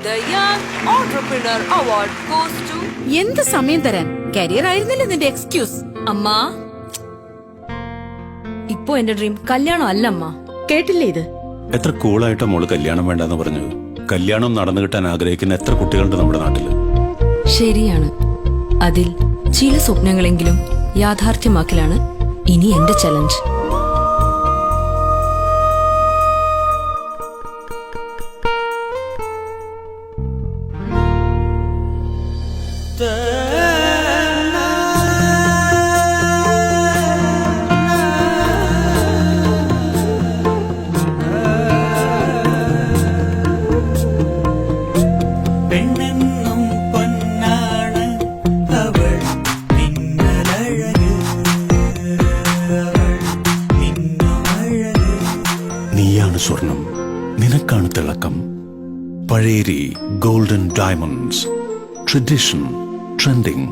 The Young Entrepreneur Award goes to... എന്ത് സമയം തരാൻ? കരിയർ ആയിരുന്നില്ല നിന്റെ എക്സ്ക്യൂസ്. അമ്മ, ഇപ്പൊ എന്റെ ഡ്രീം കല്യാണം അല്ല അമ്മ. കേട്ടില്ലേ ഇത്? എത്ര കൂളായിട്ടാ മോള് കല്യാണം വേണ്ടെന്ന് പറഞ്ഞത്. കല്യാണം നടന്നു കിട്ടാൻ ആഗ്രഹിക്കുന്ന എത്ര കുട്ടികളുണ്ട് നമ്മുടെ നാട്ടില്. ശരിയാണ്. അതിൽ ചില സ്വപ്നങ്ങളെങ്കിലും യാഥാർത്ഥ്യമാക്കലാണ് ഇനി എന്റെ ചലഞ്ച്. നീയാണ് സ്വർണം, നിനക്കാണ് തിളക്കം. Pazheri golden diamonds. Tradition trending.